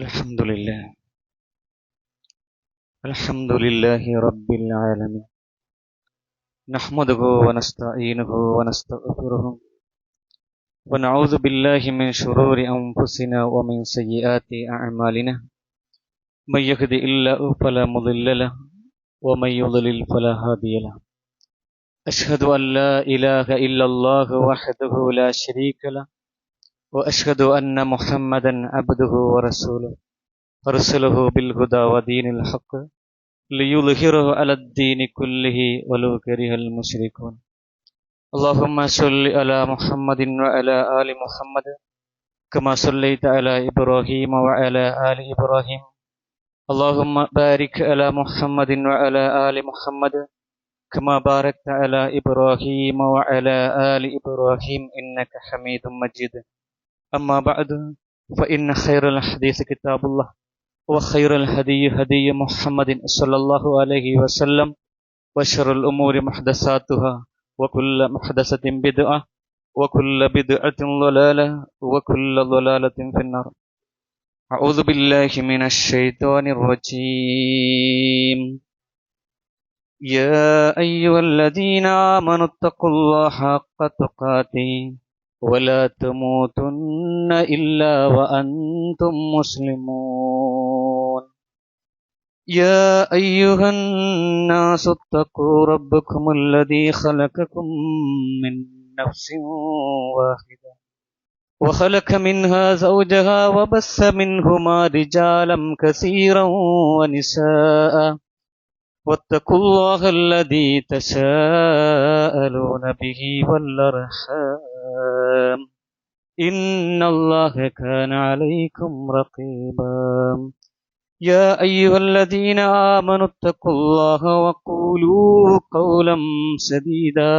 الحمد لله الحمد لله رب العالمين نحمده ونستعينه ونستغفره ونعوذ بالله من شرور أنفسنا ومن سيئات أعمالنا من يهد الله فلا مضل له ومن يضلل فلا هادي له أشهد أن لا إله إلا الله وحده لا شريك له وأشهد أن محمدا عبده ورسوله أرسله بالهدى ودين الحق ليظهره على الدين كله ولو كره المشركون اللهم صل على محمد وعلى آل محمد كما صليت على إبراهيم وعلى آل إبراهيم اللهم بارك على محمد وعلى آل محمد كما باركت على إبراهيم وعلى آل إبراهيم إنك حميد مجيد أما بعد فإن خير الحديث كتاب الله وخير الهدي هدي محمد صلى الله عليه وسلم وشر الأمور محدثاتها وكل محدثة بدعة وكل بدعة ضلالة وكل ضلالة في النار أعوذ بالله من الشيطان الرجيم يا أيها الذين آمنوا اتقوا الله حق تقاته ولا تموتن إلا وأنتم مسلمون يا أيها الناس اتقوا ربكم الذي خلقكم من نفس واحدة وخلق منها زوجها وبث منهما رجالا كثيرا ونساء واتقوا الله الذي تساءلون به والأرحام إن الله كان عليكم رقيبا يا أيها الذين آمنوا اتقوا الله وقولوا قولا سديدا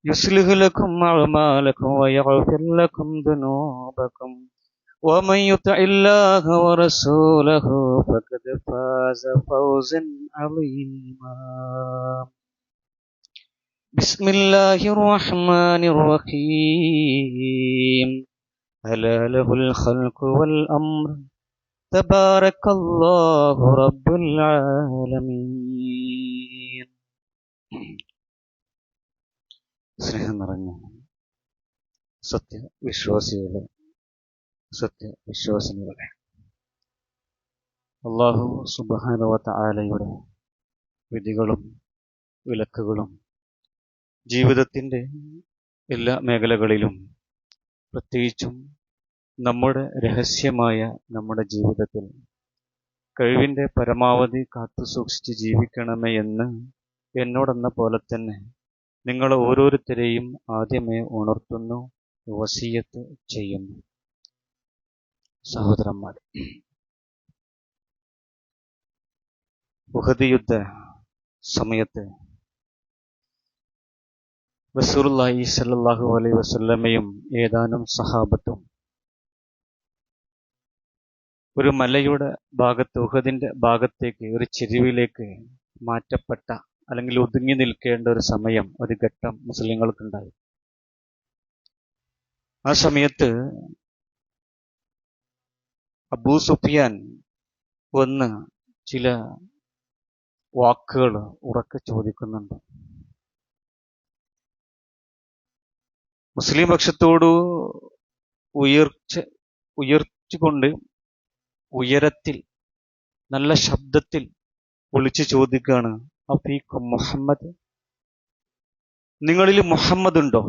يصلح لكم أعمالكم ويغفر لكم ذنوبكم ومن يطع الله ورسوله فقد فاز فوزا عظيما بسم الله الرحمن الرحيم ألا له الخلق والأمر تبارك الله رب العالمين സ്നേഹം നിറഞ്ഞ സത്യവിശ്വാസിനികളെ അല്ലാഹു സുബ്ഹാനഹു വ തആലയുടെ വിധികളും വിലക്കുകളും ജീവിതത്തിൻ്റെ എല്ലാ മേഖലകളിലും പ്രത്യേകിച്ചും നമ്മുടെ രഹസ്യമായ നമ്മുടെ ജീവിതത്തിൽ കഴിവിൻ്റെ പരമാവധി കാത്തുസൂക്ഷിച്ച് ജീവിക്കണമേ എന്ന് എന്നോടെന്ന പോലെ തന്നെ നിങ്ങൾ ഓരോരുത്തരെയും ആദ്യമേ ഉണർത്തുന്നു, വസിയത്ത് ചെയ്യുന്നു. സഹോദരന്മാർ, ഉഹദ് യുദ്ധ സമയത്ത് റസൂലുള്ളാഹി സ്വല്ലല്ലാഹു അലൈഹി വസല്ലമയും ഏതാനും സഹാബത്തും ഒരു മലയുടെ ഭാഗത്ത്, ഉഹദിന്റെ ഭാഗത്തേക്ക്, ഒരു ചെരുവിലേക്ക് മാറ്റപ്പെട്ട അല്ലെങ്കിൽ ഒതുങ്ങി നിൽക്കേണ്ട ഒരു സമയം, ഒരു ഘട്ടം മുസ്ലിങ്ങൾക്കുണ്ടായി. ആ സമയത്ത് അബൂ സുഫിയാൻ വന്ന് ചില വാക്കുകൾ ഉറക്കെ ചോദിക്കുന്നുണ്ട്. മുസ്ലിം പക്ഷത്തോട് ഉയർച്ചുകൊണ്ട് ഉയരത്തിൽ നല്ല ശബ്ദത്തിൽ വിളിച്ചു ചോദിക്കുകയാണ്, അഫീക്കും മുഹമ്മദ്, നിങ്ങളിൽ മുഹമ്മദ് ഉണ്ടോ?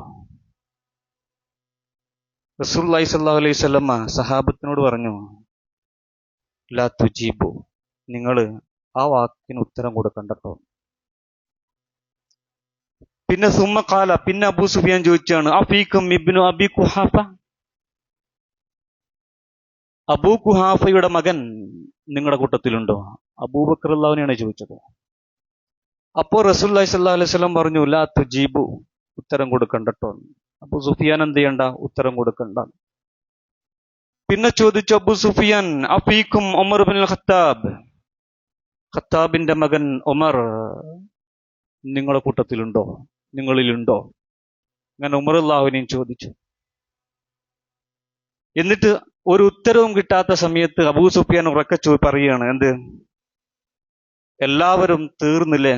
റസൂലുള്ളാഹി സ്വല്ലല്ലാഹു അലൈഹി വസല്ലമ സഹാബത്തിനോട് പറഞ്ഞു, ലാ തുജീബു, നിങ്ങൾ ആ വാക്കിന് ഉത്തരം കൊടുക്കണ്ടോ. പിന്നെ സുമ്മ ഖാല, പിന്നെ അബൂ സുഫിയാൻ ചോദിച്ചാണ്, അഫീക്കും ഇബ്നു അബി ഖുഹാഫ, അബൂ ഖുഹാഫയുടെ മകൻ നിങ്ങളുടെ കൂട്ടത്തിലുണ്ടോ? അബൂബക്കർ റളിയല്ലാഹുവിനെയാണ് ചോദിച്ചത്. അപ്പോൾ റസൂലുള്ളാഹി സ്വല്ലല്ലാഹു അലൈഹി വസല്ലം പറഞ്ഞു, ലാ തുജീബു, ഉത്തരം കൊടുക്കണ്ടോ. അബൂ സുഫിയാൻ എന്ത് ചെയ്യണ്ട? ഉത്തരം കൊടുക്കണ്ട. പിന്നെ ചോദിച്ചു അബൂ സുഫിയാൻ, അഫീക്കും ഉമർ ഇബ്നുൽ ഖത്താബ്, ഖത്താബിന്റെ മകൻ ഉമർ നിങ്ങളുടെ കൂട്ടത്തിലുണ്ടോ, നിങ്ങളിലുണ്ടോ? അങ്ങനെ ഉമർ റളിയല്ലാഹുവിനെയും ചോദിച്ചു. എന്നിട്ട് ഒരു ഉത്തരവും കിട്ടാത്ത സമയത്ത് അബൂ സുഫിയാൻ ഉറക്കെ പറയുകയാണ്, എന്ത്, എല്ലാവരും തീർന്നില്ലേ,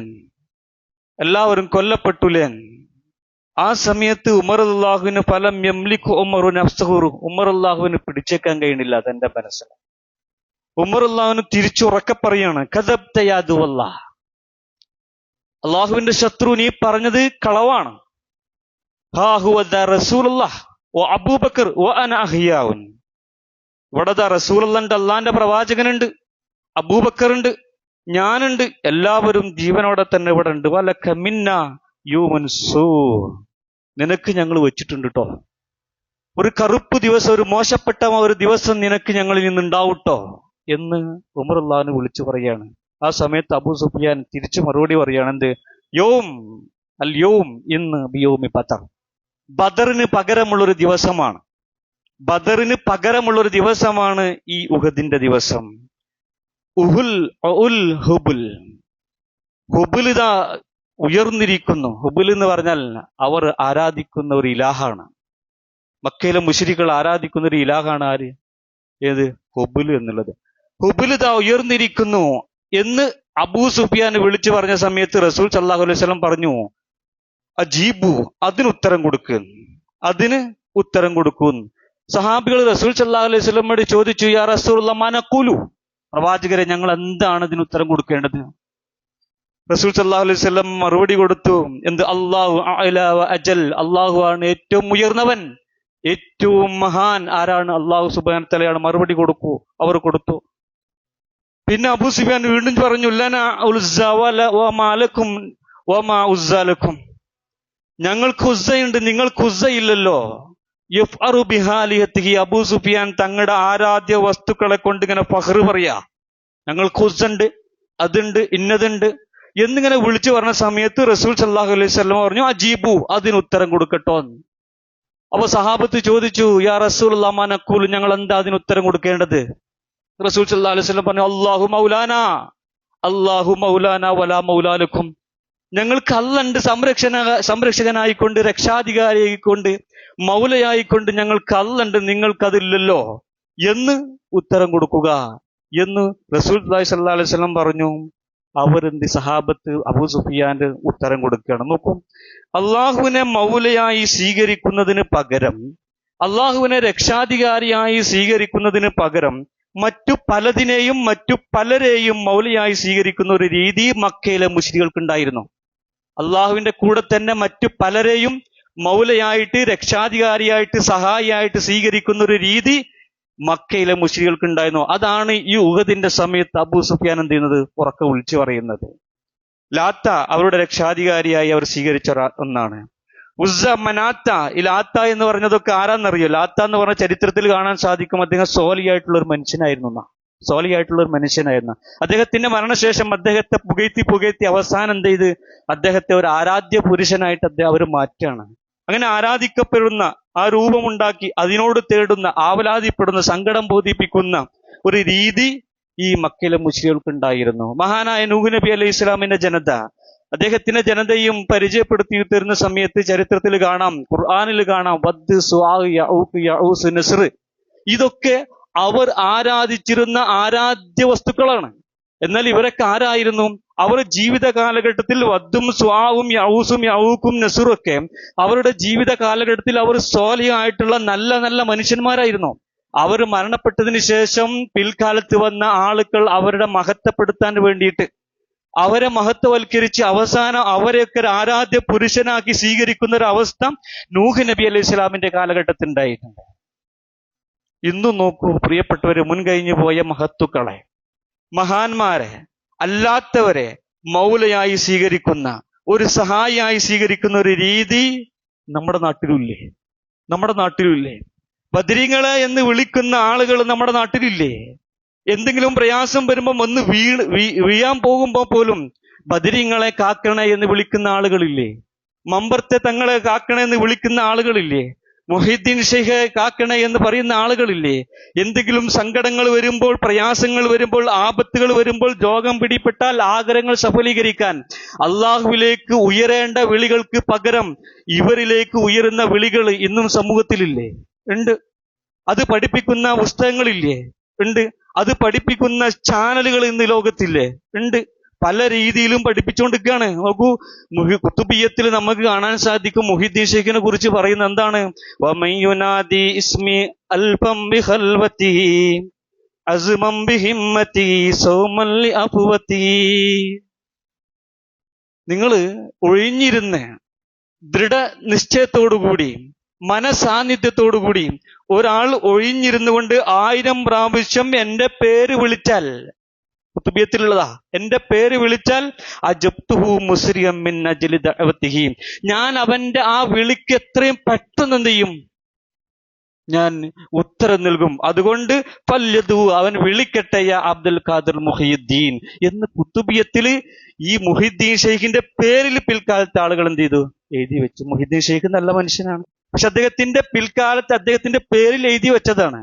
എല്ലാവരും കൊല്ലപ്പെട്ടുലേ. ആ സമയത്ത് ഉമർ അള്ളാഹുവിന് ഫലം യംലികു ഉമറു നഫ്സഹു, ഉമർ അള്ളാഹുവിന് പിടിച്ചേക്കാൻ കഴിയണില്ല അതെന്റെ മനസ്സിൽ. ഉമർ അള്ളാഹുവിന് തിരിച്ചുറക്കെ പറയാണ്, കദബ്ത യാ അദുവല്ലാഹ്, അള്ളാഹുവിന്റെ ശത്രു, നീ പറഞ്ഞത് കളവാണ്. ഹാ ഹുവ ദാ റസൂലുള്ളാഹ് വ അബൂബക്കർ വ അന അഹ്യാഉൻ. ഇവിടെ ദാ റസൂലുള്ളാഹിന്റെ, അള്ളാഹിന്റെ പ്രവാചകനുണ്ട്, അബൂബക്കറുണ്ട്, ഞാനുണ്ട്, എല്ലാവരും ജീവനോടെ തന്നെ ഇവിടെ ഉണ്ട്. വലക മിന്ന യൗമുൻ സൂ, നിനക്ക് ഞങ്ങൾ വെച്ചിട്ടുണ്ട് കേട്ടോ, ഒരു കറുപ്പ് ദിവസം, ഒരു മോശപ്പെട്ട ഒരു ദിവസം നിനക്ക് ഞങ്ങളിൽ നിന്നുണ്ടാവട്ടോ എന്ന് ഉമർ അള്ളാഹിനെ വിളിച്ചു പറയാണ്. ആ സമയത്ത് അബൂ സുഫിയാൻ തിരിച്ചു മറുപടി പറയാണ്, എന്ത്, യൗം അൽ യൗം, ഇന്ന് ബിയൗമി ബദർ, ബദറിന് പകരമുള്ളൊരു ദിവസമാണ്, ബദറിന് പകരമുള്ളൊരു ദിവസമാണ് ഈ ഉഹദിന്റെ ദിവസം. ഹുബുൽ ഇതാ ഉയർന്നിരിക്കുന്നു. ഹുബുൽ എന്ന് പറഞ്ഞാൽ അവർ ആരാധിക്കുന്ന ഒരു ഇലാഹാണ്. മക്കയിലെ മുശ്രിക്കുകൾ ആരാധിക്കുന്ന ഒരു ഇലാഹാണ് ആര്? ഏത്? ഹുബുൽ എന്നുള്ളത്. ഹുബുൽ ഇതാ ഉയർന്നിരിക്കുന്നു എന്ന് അബൂ സുഫിയാൻ വിളിച്ചു പറഞ്ഞ സമയത്ത് റസൂൽ സല്ലല്ലാഹു അലൈഹി വസല്ലം പറഞ്ഞു, അജീബു, അതിന് ഉത്തരം കൊടുക്ക്, അതിന് ഉത്തരം കൊടുക്കും. സഹാബികൾ റസൂൽ സല്ലല്ലാഹു അലൈഹി വസല്ലമയോട് ചോദിച്ചു, യാ റസൂലുള്ളാഹ് മാ നഖൂലു, പ്രവാചകരെ ഞങ്ങൾ എന്താണ് ഇതിന് ഉത്തരം കൊടുക്കേണ്ടത്? റസൂൽ സല്ലല്ലാഹു അലൈഹി വസല്ലം മറുപടി കൊടുത്തു, എന്ത്, അല്ലാഹു അഅ്ലാ വ അജൽ, അല്ലാഹു ആണ് ഏറ്റവും ഉയർന്നവൻ, ഏറ്റവും മഹാൻ ആരാണ്? അല്ലാഹു സുബ്ഹാനഹു വ തആലയാണ്. മറുപടി കൊടുക്കൂ. അവർ കൊടുത്തു. പിന്നെ അബൂ സുഫിയാൻ വീണ്ടും പറഞ്ഞു, ലനാ ഉസ്സ വമാ ലക്കും വമാ ഉസ്സ ലക്കും, ഞങ്ങൾക്ക് ഉസ്സയുണ്ട്, നിങ്ങൾക്ക് ഉസ്സയില്ലല്ലോ. യഫ്അറു ബിഹാലിഹത്തിഹി, അബൂ സുഫിയാൻ തങ്ങളുടെ ആരാധ്യ വസ്തുക്കളെ കൊണ്ട് ഇങ്ങനെ ഫഖ്റ് പറയാ, ഞങ്ങൾക്ക് ഉസ്സുണ്ട്, അതുണ്ട്, ഇന്നതുണ്ട് എന്നിങ്ങനെ വിളിച്ചു പറഞ്ഞ സമയത്ത് റസൂൽ സല്ലല്ലാഹു അലൈഹി വസല്ലം പറഞ്ഞു, അജീബു, അതിന് ഉത്തരം കൊടുക്കട്ടോ. അപ്പൊ സഹാബത്ത് ചോദിച്ചു, യാ റസൂലുള്ളാഹി മാ നഖൂലു, ഞങ്ങൾ എന്താ അതിന് ഉത്തരം കൊടുക്കേണ്ടത്? റസൂൽ സല്ലല്ലാഹു അലൈഹി വസല്ലം പറഞ്ഞു, അല്ലാഹു മൗലാനാ, അല്ലാഹു മൗലാനാ വലാ മൗലാ ലക്കും, ഞങ്ങൾക്ക് അല്ലാഹുണ്ട് സംരക്ഷകനായിക്കൊണ്ട്, രക്ഷാധികാരിയായിക്കൊണ്ട്, മൗലയായിക്കൊണ്ട് ഞങ്ങൾക്ക് അല്ലാഹുണ്ട്, നിങ്ങൾക്കതില്ലല്ലോ എന്ന് ഉത്തരം കൊടുക്കുക എന്ന് റസൂൽ സല്ലല്ലാഹു അലൈഹി വസല്ലം പറഞ്ഞു. അവരെന്ത്, സഹാബത്ത് അബൂ സുഫിയാന്റെ ഉത്തരം കൊടുക്കുകയാണ്. നോക്കും, അള്ളാഹുവിനെ മൗലയായി സ്വീകരിക്കുന്നതിന് പകരം, അള്ളാഹുവിനെ രക്ഷാധികാരിയായി സ്വീകരിക്കുന്നതിന് പകരം മറ്റു പലതിനെയും മറ്റു പലരെയും മൗലയായി സ്വീകരിക്കുന്ന ഒരു രീതി മക്കയിലെ മുശ്രിക്കുകൾക്കുണ്ടായിരുന്നു. അള്ളാഹുവിന്റെ കൂടെ തന്നെ മറ്റു പലരെയും മൗലയായിട്ട്, രക്ഷാധികാരിയായിട്ട്, സഹായിയായിട്ട് സ്വീകരിക്കുന്ന ഒരു രീതി മക്കയിലെ മുശ്രിക്കുകൾക്കുണ്ടായിരുന്നു. അതാണ് ഈ ഉഹദിന്റെ സമയത്ത് അബൂ സുഫിയാൻ എന്ത് ചെയ്യുന്നത്? ഉറക്കെ വിളിച്ചു പറയുന്നത്. ലാത്ത അവരുടെ രക്ഷാധികാരിയായി അവർ സ്വീകരിച്ച ഒന്നാണ്. ഉസ്സ, മനാത്ത. ഈ ലാത്ത എന്ന് പറഞ്ഞതൊക്കെ ആരാന്നറിയോ? ലാത്ത എന്ന് പറഞ്ഞ ചരിത്രത്തിൽ കാണാൻ സാധിക്കും, അദ്ദേഹം സോലിയായിട്ടുള്ള ഒരു മനുഷ്യനായിരുന്നു. സോലിയായിട്ടുള്ള ഒരു മനുഷ്യനായിരുന്നു. അദ്ദേഹത്തിന്റെ മരണശേഷം അദ്ദേഹത്തെ പുകഴ്ത്തി അവസാനം എന്ത് ചെയ്ത് അദ്ദേഹത്തെ ഒരു ആരാധ്യ പുരുഷനായിട്ട് അവർ മാറ്റുകയാണ്. അങ്ങനെ ആരാധിക്കപ്പെടുന്ന ആ രൂപമുണ്ടാക്കി അതിനോട് തേടുന്ന, ആവലാതിപ്പെടുന്ന, സങ്കടം ബോധിപ്പിക്കുന്ന ഒരു രീതി ഈ മക്കയിലെ മുശ്രികൾക്ക് ഉണ്ടായിരുന്നു. മഹാനായ നൂഹ് നബി അലൈഹി ഇസ്ലാമിന്റെ ജനത, അദ്ദേഹത്തിന്റെ ജനതയും പരിചയപ്പെടുത്തി തരുന്ന സമയത്ത് ചരിത്രത്തിൽ കാണാം, ഖുർആനിൽ കാണാം, വദ്, സുആ, യഊഖ്, യഊസ്, നസ്ർ, ഇതൊക്കെ അവർ ആരാധിച്ചിരുന്ന ആരാധ്യ വസ്തുക്കളാണ്. എന്നാൽ ഇവരൊക്കെ ആരായിരുന്നു? അവർ ജീവിത കാലഘട്ടത്തിൽ വദ്ദും സ്വാവും യഊസും യഊഖും നസ്റും ഒക്കെ അവരുടെ ജീവിത കാലഘട്ടത്തിൽ അവർ സ്വാലിഹായിട്ടുള്ള നല്ല നല്ല മനുഷ്യന്മാരായിരുന്നു. അവർ മരണപ്പെട്ടതിന് ശേഷം പിൽക്കാലത്ത് വന്ന ആളുകൾ അവരുടെ മഹത്വപ്പെടുത്താൻ വേണ്ടിയിട്ട് അവരെ മഹത്വവൽക്കരിച്ച് അവസാനം അവരെയൊക്കെ ഒരു ആരാധ്യ പുരുഷനാക്കി സ്വീകരിക്കുന്ന ഒരു അവസ്ഥ നൂഹ് നബി അലൈഹി ഇസ്ലാമിന്റെ കാലഘട്ടത്തിൽ ഉണ്ടായിട്ടുണ്ട്. ഇന്നും നോക്കൂ പ്രിയപ്പെട്ടവരെ, മുൻകഴിഞ്ഞു പോയ മഹത്തുക്കളെ, മഹാന്മാരെ അല്ലാത്തവരെ മൗലയായി സ്വീകരിക്കുന്ന, ഒരു സഹായിയായി സ്വീകരിക്കുന്ന ഒരു രീതി നമ്മുടെ നാട്ടിലില്ലേ? നമ്മുടെ നാട്ടിലില്ലേ? ബദരീങ്ങളെ എന്ന് വിളിക്കുന്ന ആളുകൾ നമ്മുടെ നാട്ടിലില്ലേ? എന്തെങ്കിലും പ്രയാസം വരുമ്പം ഒന്ന് വീഴാൻ പോകുമ്പോ പോലും ബദരീങ്ങളെ കാക്കണേ എന്ന് വിളിക്കുന്ന ആളുകളില്ലേ? മമ്പർത്തെ തങ്ങളെ കാക്കണേ എന്ന് വിളിക്കുന്ന ആളുകളില്ലേ? മുഹീദ്ദീൻ ഷെയ്ഖെ കാക്കണേ എന്ന് പറയുന്ന ആളുകളില്ലേ? എന്തെങ്കിലും സങ്കടങ്ങൾ വരുമ്പോൾ, പ്രയാസങ്ങൾ വരുമ്പോൾ, ആപത്തുകൾ വരുമ്പോൾ, രോഗം പിടിപെട്ടാൽ ആഗ്രഹങ്ങൾ സഫലീകരിക്കാൻ അള്ളാഹുവിലേക്ക് ഉയരേണ്ട വിളികൾക്ക് പകരം ഇവരിലേക്ക് ഉയരുന്ന വിളികൾ ഇന്നും സമൂഹത്തിലില്ലേ? ഉണ്ട്. അത് പഠിപ്പിക്കുന്ന പുസ്തകങ്ങളില്ലേ? ഉണ്ട്. അത് പഠിപ്പിക്കുന്ന ചാനലുകൾ ഇന്ന് ലോകത്തില്ലേ? ഉണ്ട്. പല രീതിയിലും പഠിപ്പിച്ചുകൊണ്ടിരിക്കുകയാണ്. നോക്കൂ, കുത്തുബിയ്യത്തിൽ നമുക്ക് കാണാൻ സാധിക്കും മുഹിദ്ദീൻ ശൈഖിനെ കുറിച്ച് പറയുന്ന എന്താണ്? വമയ്യുനാദി ഇസ്മി അൽഫം ബിഖൽവതി അസ്മം ബിഹിമ്മതി സൗമൻ ലിഅഫ്വതി. നിങ്ങൾ ഒഴിഞ്ഞിരുന്ന് ദൃഢനിശ്ചയത്തോടുകൂടി മനസാന്നിധ്യത്തോടുകൂടി ഒരാൾ ഒഴിഞ്ഞിരുന്നു കൊണ്ട് 1000 പ്രാവശ്യം എന്റെ പേര് വിളിച്ചാൽ, കുത്തുബിയത്തിലുള്ളതാ, എന്റെ പേര് വിളിച്ചാൽ അജബ്തുഹു മുസ്രിയം മിൻ അജ്ലി ദഅവതിഹി, ഞാൻ അവന്റെ ആ വിളിക്ക് എത്രയും പെട്ടെന്ന് എന്ത് ചെയ്യും? ഞാൻ ഉത്തരം നൽകും. അതുകൊണ്ട് ഫല്യദു, അവൻ വിളിക്കട്ടെ യാ അബ്ദുൽ ഖാദിർ മുഹിയുദ്ദീൻ എന്ന് കുത്തുബിയത്തില് ഈ മുഹിദ്ദീൻ ഷെയ്ഖിന്റെ പേരിൽ പിൽക്കാലത്തെ ആളുകൾ എന്ത് ചെയ്തു? എഴുതി വെച്ചു. മുഹിദ്ദീൻ ഷെയ്ഖ് നല്ല മനുഷ്യനാണ്, പക്ഷെ അദ്ദേഹത്തിന്റെ പിൽക്കാലത്ത് അദ്ദേഹത്തിന്റെ പേരിൽ എഴുതി വെച്ചതാണ്.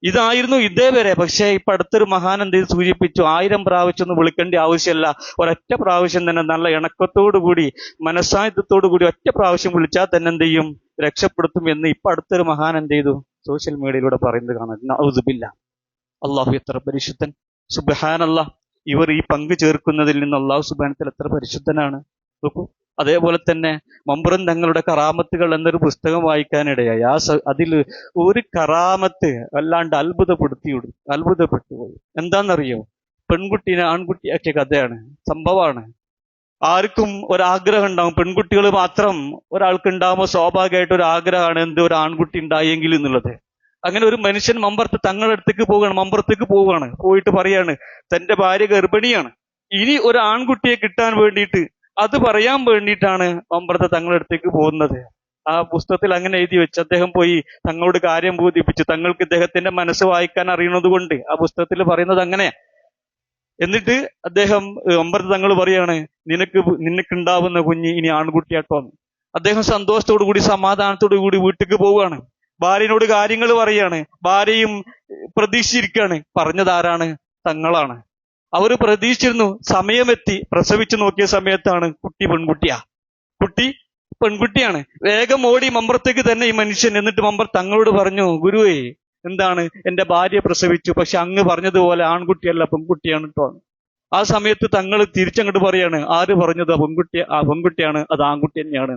ഇതായിരുന്നു ഇതേവരെ. പക്ഷെ ഇപ്പൊ അടുത്തൊരു മഹാൻ എന്ത് ചെയ്ത് സൂചിപ്പിച്ചു, 1000 പ്രാവശ്യം ഒന്നും വിളിക്കേണ്ട ആവശ്യമല്ല, ഒരൊറ്റ പ്രാവശ്യം തന്നെ നല്ല ഇണക്കത്തോടുകൂടി മനസ്സാന്നിധ്യത്തോടുകൂടി ഒറ്റ പ്രാവശ്യം വിളിച്ചാൽ തന്നെ എന്ത് ചെയ്യും? രക്ഷപ്പെടുത്തും എന്ന് ഇപ്പൊ അടുത്തൊരു മഹാൻ എന്ത് ചെയ്തു? സോഷ്യൽ മീഡിയയിലൂടെ പറയുന്നത് കാണാം. നഊദുബില്ല. അള്ളാഹു എത്ര പരിശുദ്ധൻ! സുബ്ഹാനല്ലാഹ്. ഇവർ ഈ പങ്കു ചേർക്കുന്നതിൽ നിന്ന് അള്ളാഹു സുബ്ഹാനഹു വതആല എത്ര പരിശുദ്ധനാണ് നോക്കൂ. അതേപോലെ തന്നെ മമ്പുറം തങ്ങളുടെ കറാമത്തുകൾ എന്നൊരു പുസ്തകം വായിക്കാനിടയായി. അതിൽ ഒരു കറാമത്ത് വല്ലാണ്ട് അത്ഭുതപ്പെട്ടു പോയി. എന്താണെന്നറിയോ? പെൺകുട്ടീനെ ആൺകുട്ടിയാക്കിയ കഥയാണ്, സംഭവമാണ്. ആർക്കും ഒരാഗ്രഹം ഉണ്ടാവും, പെൺകുട്ടികൾ മാത്രം ഒരാൾക്ക് ഉണ്ടാകുമ്പോൾ സ്വാഭാവികമായിട്ട് ഒരു ആഗ്രഹമാണ് എന്ത്, ഒരു ആൺകുട്ടി ഉണ്ടായെങ്കിൽ എന്നുള്ളത്. അങ്ങനെ ഒരു മനുഷ്യൻ തങ്ങളുടെ അടുത്തേക്ക് പോവുകയാണ്. പോയിട്ട് പറയാണ് തന്റെ ഭാര്യ ഗർഭിണിയാണ്, ഇനി ഒരു ആൺകുട്ടിയെ കിട്ടാൻ വേണ്ടിയിട്ട് അത് പറയാൻ വേണ്ടിയിട്ടാണ് തങ്ങളുടെ അടുത്തേക്ക് പോകുന്നത്. ആ പുസ്തകത്തിൽ അങ്ങനെ എഴുതി വെച്ച് അദ്ദേഹം പോയി തങ്ങളോട് കാര്യം ബോധിപ്പിച്ചു. തങ്ങൾക്ക് ഇദ്ദേഹത്തിന്റെ മനസ്സ് വായിക്കാൻ അറിയുന്നത് കൊണ്ട് ആ പുസ്തകത്തിൽ പറയുന്നത് അങ്ങനെയാ. എന്നിട്ട് അദ്ദേഹം തങ്ങൾ പറയാണ്, നിനക്കുണ്ടാവുന്ന കുഞ്ഞ് ഇനി ആൺകുട്ടിയാട്ടോന്ന്. അദ്ദേഹം സന്തോഷത്തോടു കൂടി സമാധാനത്തോടു കൂടി വീട്ടിലേക്ക് പോവുകയാണ്. ഭാര്യനോട് കാര്യങ്ങൾ പറയാണ്. ഭാര്യയും പ്രതീക്ഷിച്ചിരിക്കുകയാണ്. പറഞ്ഞതാരാണ്? തങ്ങളാണ്. അവര് പ്രതീക്ഷിച്ചിരുന്നു. സമയമെത്തി. പ്രസവിച്ചു നോക്കിയ സമയത്താണ് കുട്ടി പെൺകുട്ടിയാണ്. വേഗം ഓടി മമ്പറത്തേക്ക് തന്നെ ഈ മനുഷ്യൻ. എന്നിട്ട് തങ്ങളോട് പറഞ്ഞു, ഗുരുവേ, എന്താണ്, എന്റെ ഭാര്യ പ്രസവിച്ചു, പക്ഷെ അങ്ങ് പറഞ്ഞതുപോലെ ആൺകുട്ടിയല്ല പെൺകുട്ടിയാണ് കേട്ടോ. ആ സമയത്ത് തങ്ങൾ തിരിച്ചങ്ങോട്ട് പറയാണ്, ആര് പറഞ്ഞത് പെൺകുട്ടിയാണ്, അത് ആൺകുട്ടി തന്നെയാണ്.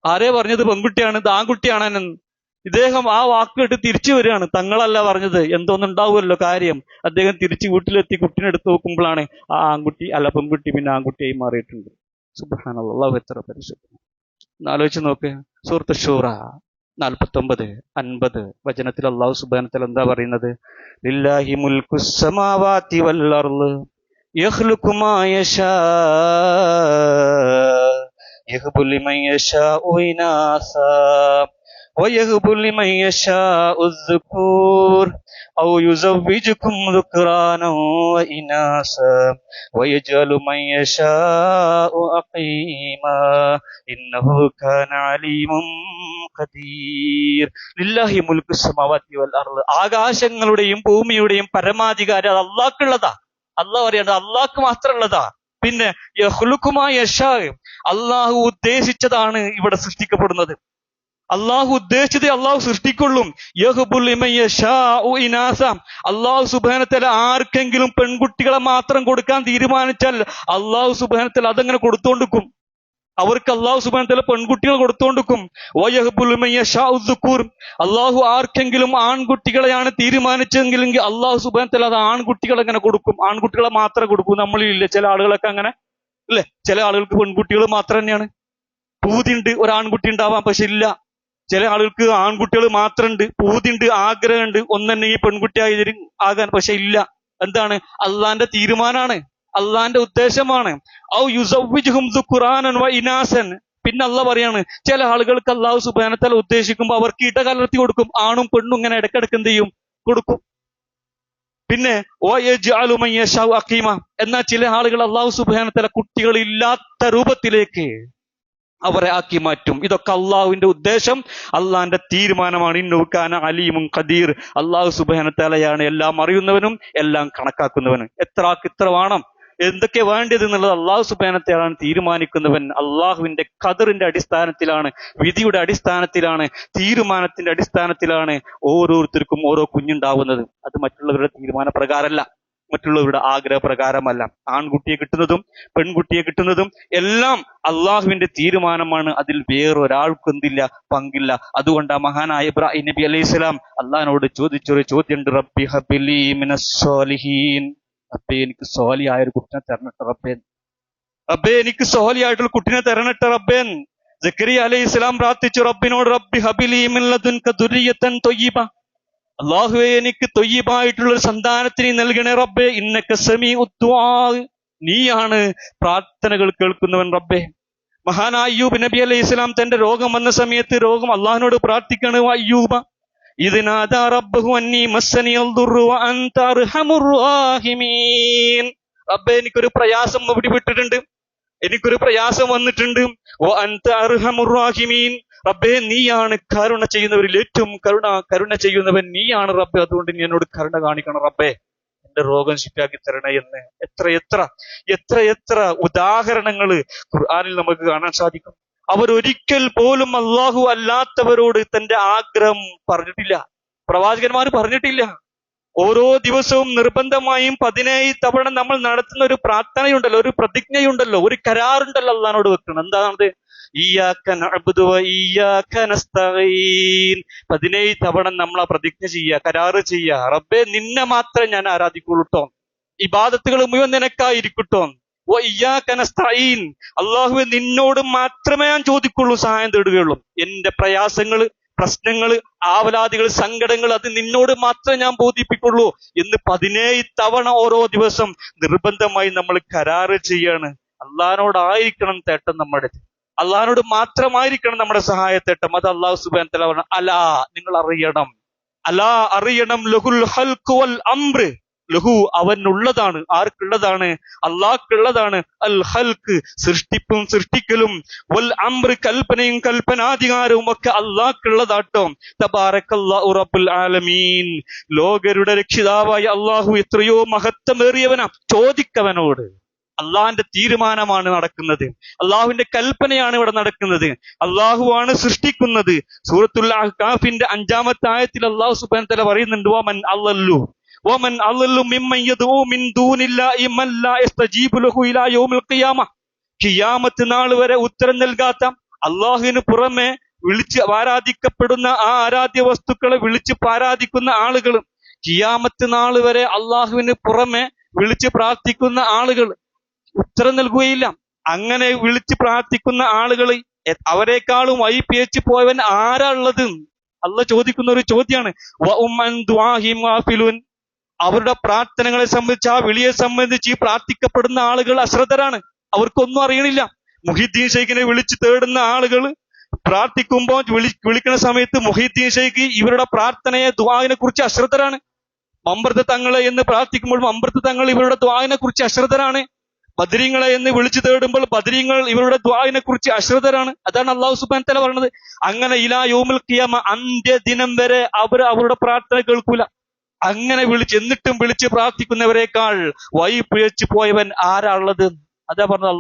ആരേ പറഞ്ഞത് പെൺകുട്ടിയാണ്, ഇത് ആൺകുട്ടിയാണെന്ന്. ഇദ്ദേഹം ആ വാക്ക് കേട്ട് തിരിച്ചു വരികയാണ്. തങ്ങളല്ല പറഞ്ഞത്, എന്തോന്നുണ്ടാവുമല്ലോ കാര്യം. അദ്ദേഹം തിരിച്ച് വീട്ടിലെത്തി കുട്ടിനെ എടുത്ത് നോക്കുമ്പോഴാണ് ആ ആൺകുട്ടി അല്ല പെൺകുട്ടി പിന്നെ ആൺകുട്ടിയായി മാറിയിട്ടുണ്ട്. സുബ്ഹാനല്ലാഹ്. അല്ലാഹു എത്ര പരിശുദ്ധൻ! ആലോചിച്ച് നോക്ക്. സൂറത്ത് ശൂറ 49-50 വചനത്തിൽ അല്ലാഹു സുബ്ഹാനഹു വതആല എന്താ പറയുന്നത്? ലില്ലാഹി മുൽക്കുസ് സമാവാതി വൽ അർള് യഖ്ലുഖു മാ യശാ യഹ്ബു ലിമൻ യശാഉ ഇനാസാ وَيَهْبُ لِمَن يَشَاءُ الذُّكُورَ أَوْ يُزَوِّجُكُمْ ذُكْرَانًا وَإِنَاثًا وَيَجْعَلُ مَن يَشَاءُ عَقِيمًا إِنَّهُ كَانَ عَلِيمًا قَدِيرًا ലില്ലാഹി മുൽക്കു സമാവാതി വൽ അർള്. ആകാശങ്ങളുടെയും ഭൂമിയുടെയും പരമാധികാരം അത് അള്ളാഹ്ക്കുള്ളതാ. അള്ളാഹ് പറയാണ് അള്ളാഹ്ക്ക് മാത്രമുള്ളതാ. പിന്നെ യഖ്ലുഖു മാ യശാ, അള്ളാഹു ഉദ്ദേശിച്ചതാണ് ഇവിടെ സൃഷ്ടിക്കപ്പെടുന്നത്. അള്ളാഹു ഉദ്ദേശിച്ചതേ അള്ളാഹു സൃഷ്ടിക്കുള്ളും. അള്ളാഹു സുബ്ഹാനഹു വതആല ആർക്കെങ്കിലും പെൺകുട്ടികളെ മാത്രം കൊടുക്കാൻ തീരുമാനിച്ചാൽ അള്ളാഹു സുബ്ഹാനഹു വതആല അതങ്ങനെ കൊടുത്തോണ്ടിരിക്കും. അവർക്ക് അള്ളാഹു സുബ്ഹാനഹു വതആല പെൺകുട്ടികൾ കൊടുത്തോണ്ടിരിക്കും. അള്ളാഹു ആർക്കെങ്കിലും ആൺകുട്ടികളെയാണ് തീരുമാനിച്ചെങ്കിൽ അള്ളാഹു സുബ്ഹാനഹു വതആല അത് ആൺകുട്ടികൾ അങ്ങനെ കൊടുക്കും. ആൺകുട്ടികളെ മാത്രമേ കൊടുക്കൂ. നമ്മളില്ലേ ചില ആളുകളൊക്കെ അങ്ങനെ അല്ലെ, ചില ആളുകൾക്ക് പെൺകുട്ടികൾ മാത്രം തന്നെയാണ്. പൂതിയുണ്ട് ഒരു ആൺകുട്ടി ഉണ്ടാവാം, പക്ഷെ ഇല്ല. ചില ആളുകൾക്ക് ആൺകുട്ടികൾ മാത്രമുണ്ട്, പൂതിയുണ്ട്, ആഗ്രഹമുണ്ട് ഒന്നെന്നെ ഈ പെൺകുട്ടിയായി ആകാൻ, പക്ഷെ ഇല്ല. എന്താണ്? അള്ളാന്റെ തീരുമാനമാണ്, അള്ളാന്റെ ഉദ്ദേശമാണ്. ഔ യുസവ്വിജുഹും ദുഖ്റാനൻ വ ഇനാസൻ. പിന്നെ അള്ളാഹ് പറയാണ് ചില ആളുകൾക്ക് അള്ളാഹു സുബ്ഹാനഹു വതആല ഉദ്ദേശിക്കുമ്പോൾ അവർക്ക് ഇടകലർത്തി കൊടുക്കും. ആണും പെണ്ണും ഇങ്ങനെ ഇടക്കിടക്ക് എന്ത് ചെയ്യും? കൊടുക്കും. പിന്നെ വയജ്അലു മൻ യശാഉ അഖീമ. എന്നാൽ ചില ആളുകൾ അള്ളാഹു സുബ്ഹാനഹു വതആല കുട്ടികളില്ലാത്ത രൂപത്തിലേക്ക് അവരെ ആക്കി മാറ്റും. ഇതൊക്കെ അള്ളാഹുവിന്റെ ഉദ്ദേശം, അള്ളാഹിന്റെ തീരുമാനമാണ്. ഇന്നഹു കാന അലീമുൻ ഖദീർ. അള്ളാഹു സുബ്ഹാനഹു വതആലയാണ് എല്ലാം അറിയുന്നവനും എല്ലാം കണക്കാക്കുന്നവനും. എത്ര ആൾക്ക് ഇത്ര വേണം? എന്തൊക്കെ വേണ്ടത് എന്നുള്ളത് അള്ളാഹു സുബ്ഹാനഹു വ തആല തീരുമാനിക്കുന്നവൻ. അള്ളാഹുവിന്റെ ഖദറിന്റെ അടിസ്ഥാനത്തിലാണ്, വിധിയുടെ അടിസ്ഥാനത്തിലാണ്, തീരുമാനത്തിന്റെ അടിസ്ഥാനത്തിലാണ് ഓരോരുത്തർക്കും ഓരോ കുഞ്ഞുണ്ടാവുന്നത്. അത് മറ്റുള്ളവരുടെ തീരുമാന പ്രകാരമല്ല, മറ്റുള്ളവരുടെ ആഗ്രഹപ്രകാരമല്ല. ആൺകുട്ടിയെ കിട്ടുന്നതും പെൺകുട്ടിയെ കിട്ടുന്നതും എല്ലാം അള്ളാഹുവിന്റെ തീരുമാനമാണ്. അതിൽ വേറൊരാൾക്കും എന്തില്ല, പങ്കില്ല. അതുകൊണ്ട് ആ മഹാനായ ഇബ്രാഹിം നബി അലൈഹിസ്സലാം അള്ളാഹിനോട് ചോദിച്ചൊരു ചോദ്യമുണ്ട്, റബ്ബി ഹബ്ബിലി മിനസ് സ്വാലിഹീൻ, റബ്ബേ എനിക്ക് സ്വാലിഹായ ഒരു കുട്ടിനെ തരണട്ടെ റബ്ബേ, റബ്ബേ എനിക്ക് സ്വാലിഹായിട്ടുള്ള കുട്ടിനെ തരണട്ടെ റബ്ബേ. സക്കരിയ അലൈഹിസ്സലാം പ്രാർത്ഥിച്ചു റബ്ബിനോട്, റബ്ബി ഹബ്ബിലി മിൻ ലദുൻക ദുർരിയത്തൻ ത്വയ്യിബ, അള്ളാഹുവേ എനിക്ക് ത്വയ്യിബായിട്ടുള്ള ഒരു സന്താനത്തിന് നൽകണേ റബ്ബേ, ഇന്നക സമീഉ ദുആ, നീയാണ് പ്രാർത്ഥനകൾ കേൾക്കുന്നവൻ റബ്ബേ. മഹാനായ അയ്യൂബ് നബി അലൈഹിസ്സലാം തന്റെ രോഗം വന്ന സമയത്ത് അള്ളാഹിനോട് പ്രാർത്ഥിക്കണ, അയ്യൂബ ഇദ് നാദാ റബ്ബഹു അന്നി മസ്സനിയൽ ദുർറു വ അൻത അർഹമുർ റഹീമീൻ, റബ്ബേ എനിക്കൊരു പ്രയാസം പിടിപെട്ടിട്ടുണ്ട്, എനിക്കൊരു പ്രയാസം വന്നിട്ടുണ്ട്. വ അൻത അർഹമുർ റഹീമീൻ, റബ്ബേ നീയാണ് കരുണ ചെയ്യുന്നവരിൽ ഏറ്റവും കരുണ ചെയ്യുന്നവൻ നീയാണ് റബ്ബേ, അതുകൊണ്ട് നീ എന്നോട് കരുണ കാണിക്കണം റബ്ബേ, എന്റെ രോഗം ശിഫാക്കി തരണേ എന്ന്. എത്ര എത്ര ഉദാഹരണങ്ങൾ ഖുർആനിൽ നമുക്ക് കാണാൻ സാധിക്കും. അവരൊരിക്കൽ പോലും അള്ളാഹു അല്ലാത്തവരോട് തന്റെ ആഗ്രഹം പറഞ്ഞിട്ടില്ല, പ്രവാചകന്മാർ പറഞ്ഞിട്ടില്ല. ഓരോ ദിവസവും നിർബന്ധമായും 17 തവണ നമ്മൾ നടത്തുന്ന ഒരു പ്രാർത്ഥനയുണ്ടല്ലോ, ഒരു പ്രതിജ്ഞയുണ്ടല്ലോ, ഒരു കരാറുണ്ടല്ലോ അള്ളാഹിനോട് വെക്കണം. എന്താണത്? ഇയ്യാക നഅ്ബുദു വ ഇയ്യാക നസ്തഈൻ. 17 തവണ നമ്മൾ ആ പ്രതിജ്ഞ ചെയ്യുക, കരാറ് ചെയ്യുക. റബ്ബേ നിന്നെ മാത്രമേ ഞാൻ ആരാധിക്കുള്ളൂട്ടോ, ഇബാദത്തുകൾ മുഴുവൻ നിനക്കായിരിക്കട്ടോ. വ ഇയ്യാക നസ്തഈൻ, അല്ലാഹുവേ നിന്നോട് മാത്രമേ ഞാൻ ചോദിക്കുള്ളൂ, സഹായം തേടുകയുള്ളൂ. എന്റെ പ്രയാസങ്ങള്, പ്രശ്നങ്ങള്, ആവലാദികൾ, സങ്കടങ്ങൾ അത് നിന്നോട് മാത്രമേ ഞാൻ ബോധിപ്പിക്കുള്ളൂ എന്ന് 17 തവണ ഓരോ ദിവസം നിർബന്ധമായി നമ്മൾ കരാറ് ചെയ്യാണ്. അള്ളാഹിനോടായിരിക്കണം തേട്ടം നമ്മുടെ, അള്ളാഹിനോട് മാത്രമായിരിക്കണം നമ്മുടെ സഹായത്തേട്ടം. അത് അള്ളാഹു സുബ്ഹാനഹു വ തആല പറഞ്ഞു, അലാ നിങ്ങൾ അറിയണം, അലാ അറിയണം, ലഹുൽ ഖൽഖു വൽ അംറ്, ലഹു അവനുള്ളതാണ്. ആർക്കുള്ളതാണ്? അള്ളാഹ്ക്കുള്ളതാണ്. അൽ ഖൽഖ് സൃഷ്ടിപ്പും സൃഷ്ടിക്കലും, വൽ അംറ് കൽപ്പനയും കൽപ്പനാധികാരവും ഒക്കെ അള്ളാഹ്ക്കുള്ളതാട്ടോ. തബാറക്കല്ലാഹു റബ്ബുൽ ആലമീൻ, ലോകരുടെ രക്ഷിതാവായ അള്ളാഹു എത്രയോ മഹത്വമേറിയവനാ. ചോദിക്കവനോട്. അള്ളാഹിന്റെ തീരുമാനമാണ് നടക്കുന്നത്, അള്ളാഹുവിന്റെ കൽപ്പനയാണ് ഇവിടെ നടക്കുന്നത്, അള്ളാഹുവാണ് സൃഷ്ടിക്കുന്നത്. സൂറത്തുൽ അഹ്കാഫിന്റെ 5-ാമത്തെ ആയത്തിൽ അള്ളാഹു സുബ്ഹാനഹു വ തആല പറയുന്നുണ്ട്, വമൻ അളല്ലു മിമ്മൻ യദ്ഉ മിൻ ദൂനില്ലാഹി മൻ ലാ യസ്തജീബു ലഹു ഇലാ യൗമിൽ ഖിയാമ, ഖിയാമത്ത് നാൾ വരെ ഉത്തരം നൽകാത്ത, അള്ളാഹുവിന് പുറമെ വിളിച്ച് ആരാധിക്കപ്പെടുന്ന ആ ആരാധ്യ വസ്തുക്കളെ വിളിച്ച് ആരാധിക്കുന്ന ആളുകൾ, ഖിയാമത്ത് നാൾ വരെ അള്ളാഹുവിന് പുറമെ വിളിച്ച് പ്രാർത്ഥിക്കുന്ന ആളുകൾ ഉത്തരം നൽകുകയില്ല. അങ്ങനെ വിളിച്ച് പ്രാർത്ഥിക്കുന്ന ആളുകൾ അവരെക്കാളും വൈപിയച്ച് പോയവൻ ആരാ ഉള്ളത്? അള്ളാഹ് ചോദിക്കുന്ന ഒരു ചോദ്യമാണ്. അവരുടെ പ്രാർത്ഥനകളെ സംബന്ധിച്ച്, ആ വിളിയെ സംബന്ധിച്ച് ഈ പ്രാർത്ഥിക്കപ്പെടുന്ന ആളുകൾ അശ്രദ്ധരാണ്, അവർക്കൊന്നും അറിയണില്ല. മുഹീദ്ദീൻ ഷെയ്ഖിനെ വിളിച്ച് തേടുന്ന ആളുകൾ പ്രാർത്ഥിക്കുമ്പോൾ വിളിക്കുന്ന സമയത്ത് മുഹീദ്ദീൻ ഷെയ്ഖ് ഇവരുടെ പ്രാർത്ഥനയെ, ദുആനെ കുറിച്ച് അശ്രദ്ധരാണ്. മമ്പർത്ത് തങ്ങളെ എന്ന് പ്രാർത്ഥിക്കുമ്പോൾ മമ്പർത്ത് തങ്ങൾ ഇവരുടെ ദുആനെ കുറിച്ച് അശ്രദ്ധരാണ്. ബദരീങ്ങളെ എന്ന് വിളിച്ചു തേടുമ്പോൾ ബദരീങ്ങൾ ഇവരുടെ ദുആനെ കുറിച്ച് അശ്രദ്ധരാണ്. അതാണ് അല്ലാഹു സുബ്ഹാനഹു വ തആല പറയുന്നത്. അങ്ങനെ ഇലാ യൗമുൽ ഖിയാമ, അന്ത്യദിനം വരെ അവരുടെ പ്രാർത്ഥന കേൾക്കൂല. അങ്ങനെ എന്നിട്ടും വിളിച്ച് പ്രാർത്ഥിക്കുന്നവരെക്കാൾ വഴിപിഴച്ചു പോയവൻ ആരാ ഉള്ളത്? അതാ പറഞ്ഞത്,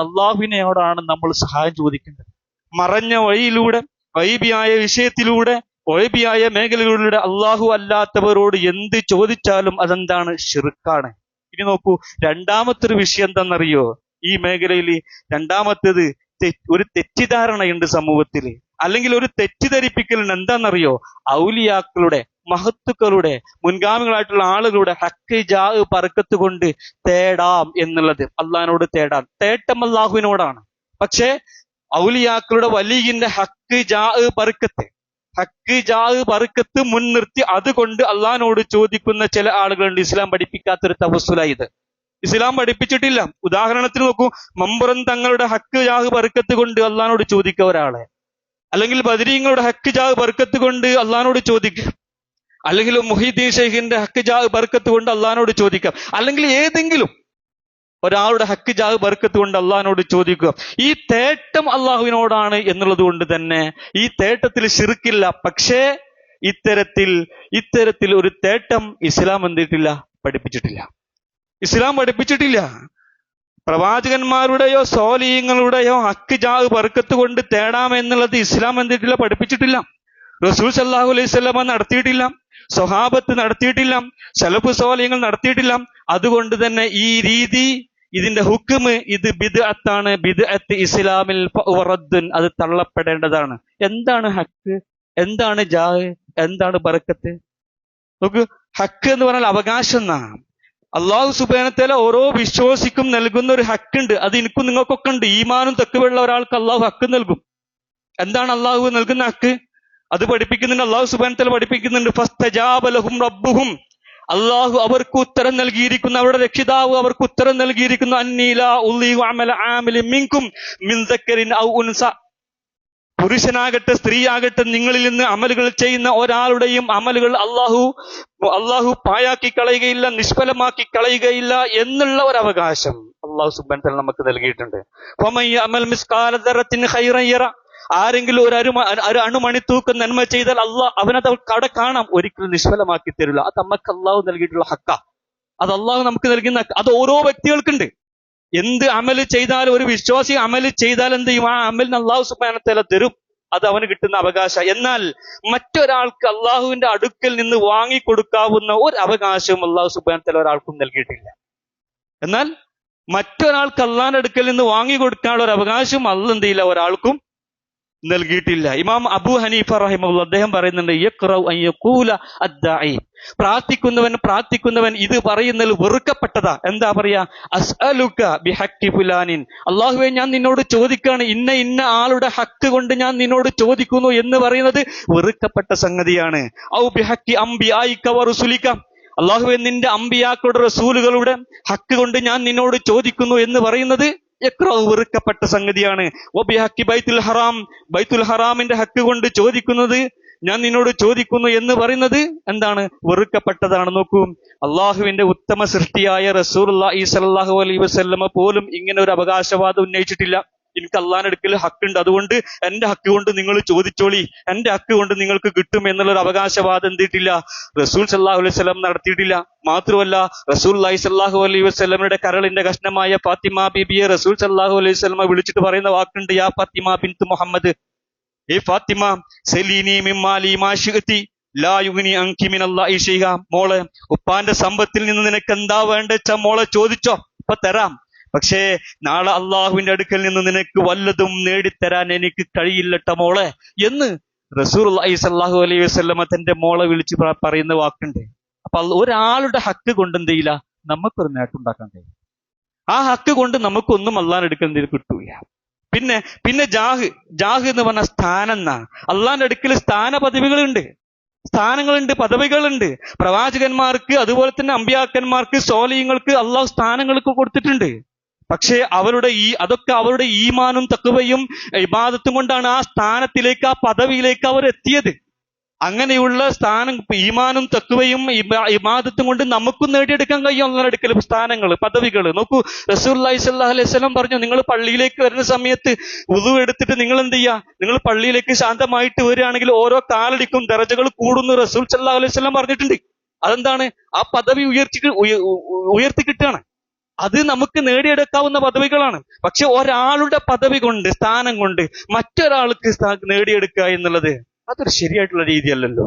അള്ളാഹുവിനോടാണ് നമ്മൾ സഹായം ചോദിക്കേണ്ടത്. മറഞ്ഞ വഴിയിലൂടെ, വൈബിയായ വിഷയത്തിലൂടെ, വൈബിയായ മേഖലകളിലൂടെ അള്ളാഹു അല്ലാത്തവരോട് എന്ത് ചോദിച്ചാലും അതെന്താണ്? ശിർക്കാണ്. ഇനി നോക്കൂ, രണ്ടാമത്തൊരു വിഷയം എന്താണെന്നറിയോ? ഈ മേഖലയിൽ രണ്ടാമത്തേത് ഒരു തെറ്റിദ്ധാരണയുണ്ട് സമൂഹത്തിൽ, അല്ലെങ്കിൽ ഒരു തെറ്റിദ്ധരിപ്പിക്കലുണ്ട്. എന്താണെന്നറിയോ? ഔലിയാക്കളുടെ, മഹത്തുക്കളുടെ, മുൻഗാമികളായിട്ടുള്ള ആളുകളുടെ ഹക്ക് ജാ ബർക്കത്ത് കൊണ്ട് തേടാം എന്നുള്ളത്. അള്ളാഹിനോട് തേടാം, തേട്ടം അള്ളാഹുവിനോടാണ്. പക്ഷെ ഔലിയാക്കളുടെ വലിയിന്റെ ഹക്ക് ജാ ബർക്കത്ത് മുൻനിർത്തി അതുകൊണ്ട് അള്ളാഹിനോട് ചോദിക്കുന്ന ചില ആളുകളുണ്ട്. ഇസ്ലാം പഠിപ്പിക്കാത്തൊരു തവസ്സുല ഇത്. ഇസ്ലാം പഠിപ്പിച്ചിട്ടില്ല. ഉദാഹരണത്തിന് നോക്കൂ, മമ്പുറം തങ്ങളുടെ ഹക്ക് ജാഹ് ബർക്കത്ത് കൊണ്ട് അള്ളാഹിനോട് ചോദിക്കുക ഒരാളെ, അല്ലെങ്കിൽ ബദരീങ്ങളുടെ ഹക്ക് ജാഹ് ബർക്കത്ത് കൊണ്ട് അള്ളാഹിനോട് ചോദിക്കുക, അല്ലെങ്കിൽ മുഹീദ്ദീൻ ഷെയ്ഖിന്റെ ഹക്ക് ജാഹ് ബർക്കത്ത് കൊണ്ട് അള്ളാഹിനോട് ചോദിക്കാം, അല്ലെങ്കിൽ ഏതെങ്കിലും ഒരാളുടെ ഹക്ക് ജാഹ് ബർക്കത്ത് കൊണ്ട് അള്ളാഹിനോട് ചോദിക്കുക. ഈ തേട്ടം അള്ളാഹുവിനോടാണ് എന്നുള്ളത് കൊണ്ട് തന്നെ ഈ തേട്ടത്തിൽ ശിർക്കില്ല. പക്ഷേ ഇത്തരത്തിൽ ഒരു തേട്ടം ഇസ്ലാം എന്തിട്ടില്ല, പഠിപ്പിച്ചിട്ടില്ല. ഇസ്ലാം പഠിപ്പിച്ചിട്ടില്ല. പ്രവാചകന്മാരുടെയോ സ്വാലിഹീങ്ങളുടെയോ ഹക്ക് ജാഹ് ബർക്കത്ത് കൊണ്ട് തേടാമെന്നുള്ളത് ഇസ്ലാം എന്തിട്ടില്ല, പഠിപ്പിച്ചിട്ടില്ല. റസൂൽ സല്ലല്ലാഹു അലൈഹി വസല്ലമ നടത്തിയിട്ടില്ല, സ്വഹാബത്ത് നടത്തിയിട്ടില്ല, സലഫ് സ്വാലിഹീങ്ങൾ നടത്തിയിട്ടില്ല. അതുകൊണ്ട് തന്നെ ഈ രീതി, ഇതിന്റെ ഹുക്മ് ഇത് ബിദ്അത്താണ്. ബിദ്അത്ത് ഇസ്ലാമിൽ റദ്ദുൻ, അത് തള്ളപ്പെടേണ്ടതാണ്. എന്താണ് ഹക്ക്, എന്താണ് ജാഹ്, എന്താണ് ബർക്കത്ത്? നോക്ക്, ഹക്ക് എന്ന് പറഞ്ഞാൽ അവകാശം എന്നാണ്. അള്ളാഹു സുബ്ഹാനഹു വ തആല ഓരോ വിശ്വാസിക്കും നൽകുന്ന ഒരു ഹക്കുണ്ട്. അത് എനിക്കും നിങ്ങൾക്കൊക്കെ ഉണ്ട്. ഈമാനും തഖ്വയുള്ള ഒരാൾക്ക് അള്ളാഹു ഹക്ക് നൽകും. എന്താണ് അള്ളാഹു നൽകുന്ന ഹക്ക്? അത് പഠിപ്പിക്കുന്നുണ്ട്. അള്ളാഹു സുബ്ഹാനഹു വ തആല പഠിപ്പിക്കുന്നുണ്ട്, ഫസ്തജാബ ലഹും റബ്ബുഹും, അള്ളാഹു അവർക്ക് ഉത്തരം നൽകിയിരിക്കുന്നു, അവരുടെ രക്ഷിതാവ് അവർക്ക് ഉത്തരം നൽകിയിരിക്കുന്നു, അന്നീ ലാ ഉളീഉ അമല ആമിലിൻ മിൻകും മിൻ ദക്കരിൻ ഔ ഉൻസ, പുരുഷനാകട്ടെ സ്ത്രീയാകട്ടെ നിങ്ങളിൽ നിന്ന് അമലുകൾ ചെയ്യുന്ന ഒരാളുടെയും അമലുകൾ അള്ളാഹു പായാക്കി കളയുകയില്ല, നിഷ്ഫലമാക്കി കളയുകയില്ല എന്നുള്ള ഒരു അവകാശം അള്ളാഹു സുബ്ഹാനഹു വ തആല നമുക്ക് നൽകിയിട്ടുണ്ട്. ഫമൻ യഅമൽ മിസ്കാല ദറത്തിൻ ഖൈറൻ യറ, ആരെങ്കിലും ഒരു അണുമണി തൂക്കം നന്മ ചെയ്താൽ അവനത് കട കാണാം, ഒരിക്കലും നിഷ്ഫലമാക്കി തരില്ല. അത് നമുക്ക് അള്ളാഹു നൽകിയിട്ടുള്ള ഹക്ക, അത് അള്ളാഹു നമുക്ക് നൽകുന്ന, അത് ഓരോ വ്യക്തികൾക്കുണ്ട്. എന്ത് അമല് ചെയ്താലും ഒരു വിശ്വാസി അമല് ചെയ്താൽ എന്ത് ചെയ്യും? ആ അമലിന് അള്ളാഹു സുബ്ഹാനഹു വ തആല തരും. അത് അവന് കിട്ടുന്ന അവകാശം. എന്നാൽ മറ്റൊരാൾക്ക് അള്ളാഹുവിന്റെ അടുക്കൽ നിന്ന് വാങ്ങിക്കൊടുക്കാവുന്ന ഒരു അവകാശവും അള്ളാഹു സുബ്ഹാനഹു വ തആല ഒരാൾക്കും നൽകിയിട്ടില്ല. എന്നാൽ മറ്റൊരാൾക്ക് അള്ളാഹിന്റെ അടുക്കൽ നിന്ന് വാങ്ങിക്കൊടുക്കാനുള്ള ഒരു അവകാശം അള്ളാഹു എന്ത് ചെയ്യില്ല, ഒരാൾക്കും നൽകിയിട്ടില്ല. ഇമാം അബൂ ഹനീഫ റഹിമഹുല്ലാഹ് അദ്ദേഹം പറയുന്നുണ്ട്, യഖ്റഉ അൻ യഖൂല അദ്ദാഇ, പ്രാർത്ഥിക്കുന്നവൻ ഇത് പറയുന്നതിൽ വെറുക്കപ്പെട്ടതാ. എന്താ പറയാ? അസ്അലുക ബിഹഖി ഫുലാനിൻ, അല്ലാഹുവേ ഞാൻ നിന്നോട് ചോദിക്കാണ്, ഇന്ന ആളുടെ ഹക്ക് കൊണ്ട് ഞാൻ നിന്നോട് ചോദിക്കുന്നു എന്ന് പറയുന്നത് വെറുക്കപ്പെട്ട സംഗതിയാണ്. ഔ ബിഹഖി അംബിയായിക വറുസുലിക, അല്ലാഹുവേ നിന്റെ അമ്പിയാക്കളുടെ റസൂലുകളുടെ ഹക്ക് കൊണ്ട് ഞാൻ നിന്നോട് ചോദിക്കുന്നു എന്ന് പറയുന്നത് വെറുക്കപ്പെട്ട സംഗതിയാണ്. ബൈത്തുൽ ഹറാമിന്റെ ഹക്ക് കൊണ്ട് ചോദിക്കുന്നത്, ഞാൻ നിന്നോട് ചോദിക്കുന്നു എന്ന് പറയുന്നത് എന്താണ്? വെറുക്കപ്പെട്ടതാണ്. നോക്കൂ, അള്ളാഹുവിന്റെ ഉത്തമ സൃഷ്ടിയായ റസൂലുള്ളാഹി സ്വല്ലല്ലാഹു അലൈഹി വസല്ലമ പോലും ഇങ്ങനെ ഒരു അവകാശവാദം ഉന്നയിച്ചിട്ടില്ല. എനിക്ക് അള്ളാഹിന്റെ അടുക്കൽ ഹക്കുണ്ട്, അതുകൊണ്ട് എന്റെ ഹക്ക് കൊണ്ട് നിങ്ങൾ ചോദിച്ചോളി, എന്റെ ഹക്ക് കൊണ്ട് നിങ്ങൾക്ക് കിട്ടും എന്നുള്ളൊരു അവകാശവാദം എന്തിട്ടില്ല, റസൂൽ സല്ലല്ലാഹു അലൈഹി വസല്ലം നടത്തിയിട്ടില്ല. മാത്രമല്ല, റസൂലുള്ളാഹി സ്വല്ലല്ലാഹു അലൈഹി വസല്ലമയുടെ കരളിന്റെ കഷ്ണമായ ഫാത്തിമ ബീബിയെ റസൂൽ സല്ലല്ലാഹു അലൈഹി വസല്ലമ വിളിച്ചിട്ട് പറയുന്ന വാക്കുണ്ട്, യാ ഫാത്തിമ ബിൻത് മുഹമ്മദ്, ഏ ഫാത്തിമ സലീനി മിമ്മാലി മാ ശിഅതി ലാ യുഗ്നി അൻകി മിനല്ലാഹി ശൈഅ, മോളെ ഉപ്പാന്റെ സമ്പത്തിൽ നിന്ന് നിനക്ക് എന്താ വേണ്ടച്ച മോളെ ചോദിച്ചോ, ഇപ്പൊ തരാം. പക്ഷേ നാളെ അള്ളാഹുവിന്റെ അടുക്കൽ നിന്ന് നിനക്ക് വല്ലതും നേടിത്തരാൻ എനിക്ക് കഴിയില്ലട്ട മോളെ എന്ന് റസൂലുള്ളാഹി സ്വല്ലല്ലാഹു അലൈഹി വസല്ലമ തന്റെ മോളെ വിളിച്ച് പറയുന്ന വാക്കുണ്ട്. അപ്പൊ ഒരാളുടെ ഹക്ക് കൊണ്ട് എന്ത് ചെയ്യില്ല, നമുക്കൊരു നേട്ടം ഉണ്ടാക്കാൻ കഴിയും. ആ ഹക്ക് കൊണ്ട് നമുക്കൊന്നും അള്ളാഹിന്റെ അടുക്കൽ കിട്ടൂല. പിന്നെ ജാഹ് എന്ന് പറഞ്ഞ സ്ഥാനം എന്നാണ്. അള്ളാഹിന്റെ അടുക്കൽ സ്ഥാനങ്ങളുണ്ട്, പദവികളുണ്ട്. പ്രവാചകന്മാർക്ക്, അതുപോലെ തന്നെ അമ്പിയാക്കന്മാർക്ക്, സ്വാലിഹീങ്ങൾക്ക് അള്ളാഹു സ്ഥാനങ്ങൾക്ക് കൊടുത്തിട്ടുണ്ട്. പക്ഷേ അതൊക്കെ അവരുടെ ഈമാനും തഖ്വയും ഇബാദത്തും കൊണ്ടാണ് ആ സ്ഥാനത്തിലേക്ക്, ആ പദവിയിലേക്ക് അവർ എത്തിയത്. അങ്ങനെയുള്ള സ്ഥാനം, ഈമാനും തഖ്വയും ഇബാദത്തും കൊണ്ട് നമുക്കും നേടിയെടുക്കാൻ കഴിയും അള്ളാഹുവിന്റെ അടുക്കൽ സ്ഥാനങ്ങൾ, പദവികൾ. നോക്കൂ, റസൂലുള്ളാഹി സ്വല്ലല്ലാഹു അലൈഹി വസല്ലം പറഞ്ഞു, നിങ്ങൾ പള്ളിയിലേക്ക് വരുന്ന സമയത്ത് വുളു എടുത്തിട്ട് നിങ്ങൾ എന്ത് ചെയ്യുക, നിങ്ങൾ പള്ളിയിലേക്ക് ശാന്തമായിട്ട് വരികയാണെങ്കിൽ ഓരോ കാലടിക്കും ദറജകൾ കൂടുന്നു റസൂൽ സ്വല്ലല്ലാഹു അലൈഹി വസല്ലം പറഞ്ഞിട്ടുണ്ട്. അതെന്താണ്? ആ പദവി ഉയർത്തി കിട്ടുകയാണ്. അത് നമുക്ക് നേടിയെടുക്കാവുന്ന പദവികളാണ്. പക്ഷെ ഒരാളുടെ പദവി കൊണ്ട്, സ്ഥാനം കൊണ്ട് മറ്റൊരാൾക്ക് നേടിയെടുക്കുക എന്നുള്ളത് അതൊരു ശരിയായിട്ടുള്ള രീതിയല്ലല്ലോ.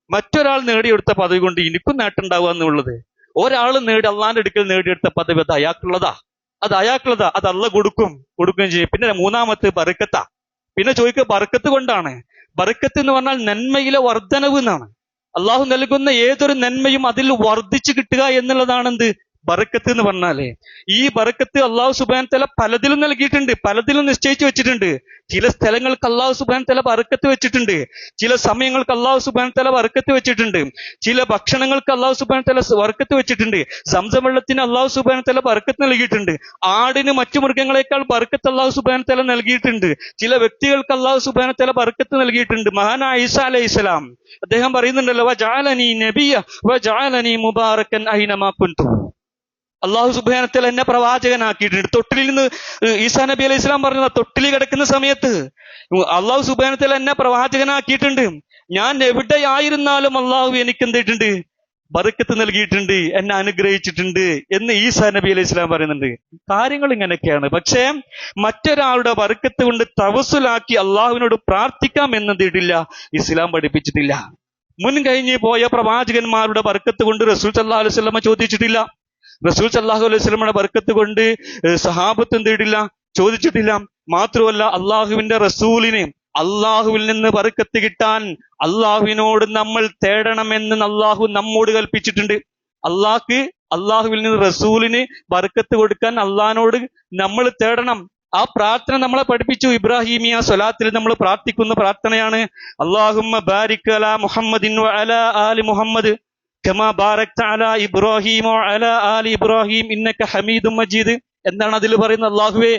മറ്റൊരാൾ നേടിയെടുത്ത പദവി കൊണ്ട് എനിക്കും നേട്ടമുണ്ടാവുക എന്നുള്ളത്, ഒരാൾ അള്ളാന്റെ അടുക്കൽ നേടിയെടുത്ത പദവി അത് അയാൾക്കുള്ളതാ, അത് അള്ളാഹ് കൊടുക്കുകയും ചെയ്യും. പിന്നെ മൂന്നാമത്തെ ബർക്കത്താ. പിന്നെ ചോദിക്കുക, ബർക്കത്ത് കൊണ്ടാണ്. ബർക്കത്ത് എന്ന് പറഞ്ഞാൽ നന്മയിലെ വർധനവ് എന്നാണ്. അള്ളാഹു നൽകുന്ന ഏതൊരു നന്മയും അതിൽ വർദ്ധിച്ചു കിട്ടുക എന്നുള്ളതാണ് എന്ത് ബർക്കത്ത് എന്ന് പറഞ്ഞാലേ. ഈ ബർക്കത്ത് അള്ളാഹു സുബ്ഹാനഹു വ തആല പലതിലും നൽകിയിട്ടുണ്ട്, പലതിലും നിശ്ചയിച്ചു വെച്ചിട്ടുണ്ട്. ചില സ്ഥലങ്ങൾക്ക് അള്ളാഹു സുബ്ഹാനഹു വ തആല ബർക്കത്ത് വെച്ചിട്ടുണ്ട്, ചില സമയങ്ങൾക്ക് അള്ളാഹു സുബ്ഹാനഹു വ തആല ബർക്കത്ത് വെച്ചിട്ടുണ്ട്, ചില ഭക്ഷണങ്ങൾക്ക് അള്ളാഹു സുബ്ഹാനഹു വ തആല ബർക്കത്ത് വെച്ചിട്ടുണ്ട്, സംസം വെള്ളത്തിന് അള്ളാഹു സുബ്ഹാനഹു വ തആല ബർക്കത്ത് നൽകിയിട്ടുണ്ട്, ആടിന് മറ്റു മൃഗങ്ങളെക്കാൾ ബർക്കത്ത് അള്ളാഹു സുബ്ഹാനഹു വ തആല നൽകിയിട്ടുണ്ട്, ചില വ്യക്തികൾക്ക് അള്ളാഹു സുബ്ഹാനഹു വ തആല ബർക്കത്ത് നൽകിയിട്ടുണ്ട്. മഹാനായ ഈസാ അലൈഹിസ്സലാം അദ്ദേഹം പറയുന്നുണ്ടല്ലോ, വജഅലനി നബിയ്യ വജഅലനി മുബാറകൻ ഐനമാ കുൻതു, അള്ളാഹു സുബ്ഹാനഹു വ തആല എന്നെ പ്രവാചകനാക്കിയിട്ടുണ്ട്. തൊട്ടിലിൽ നിന്ന് ഈസാ നബി അലൈഹി സ്വലാം പറഞ്ഞ തൊട്ടിലി കിടക്കുന്ന സമയത്ത് അള്ളാഹു സുബ്ഹാനഹു വ തആല എന്നെ പ്രവാചകനാക്കിയിട്ടുണ്ട്. ഞാൻ എവിടെയായിരുന്നാലും അള്ളാഹു എനിക്ക് എന്തിട്ടുണ്ട്, ബർക്കത്ത് നൽകിയിട്ടുണ്ട്, എന്നെ അനുഗ്രഹിച്ചിട്ടുണ്ട് എന്ന് ഈസാ നബി അലൈഹി ഇസ്ലാം പറയുന്നുണ്ട്. കാര്യങ്ങൾ ഇങ്ങനെയൊക്കെയാണ്. പക്ഷേ മറ്റൊരാളുടെ ബർക്കത്ത് കൊണ്ട് തവസ്സുലാക്കി അള്ളാഹുവിനോട് പ്രാർത്ഥിക്കാം എന്നതില്ല, ഇസ്ലാം പഠിപ്പിച്ചിട്ടില്ല. മുൻ കഴിഞ്ഞ് പോയ പ്രവാചകന്മാരുടെ ബർക്കത്ത് കൊണ്ട് റസൂൽ സല്ലല്ലാഹു അലൈഹി വസല്ലമ ചോദിച്ചിട്ടില്ല. റസൂൽ സല്ലല്ലാഹു അലൈഹി വസല്ലമയുടെ ബർക്കത്ത് കൊണ്ട് സഹാബത്ത് എന്തിട്ടില്ല, ചോദിച്ചിട്ടില്ല. മാത്രമല്ല അള്ളാഹുവിന്റെ റസൂലിന് അള്ളാഹുവിൽ നിന്ന് ബർക്കത്ത് കിട്ടാൻ അള്ളാഹുവിനോട് നമ്മൾ തേടണമെന്ന് അള്ളാഹു നമ്മോട് കൽപ്പിച്ചിട്ടുണ്ട്. അള്ളാഹുവിൽ നിന്ന് റസൂലിന് ബർക്കത്ത് കൊടുക്കാൻ അള്ളാഹിനോട് നമ്മൾ തേടണം. ആ പ്രാർത്ഥന നമ്മളെ പഠിപ്പിച്ചു. ഇബ്രാഹിമിയ സ്വലാത്തിൽ നമ്മൾ പ്രാർത്ഥിക്കുന്ന പ്രാർത്ഥനയാണ് അല്ലാഹുമ്മ ബാരിക് അലാ മുഹമ്മദിൻ വഅലാ ആലി മുഹമ്മദ് കമാ ബാരക്ത അലാ ഇബ്രാഹിം വഅലാ ആലി ഇബ്രാഹിം ഇന്നക ഹമീദും മജീദ്. എന്താണ് അതിൽ പറയുന്നത്? അല്ലാഹുവേ,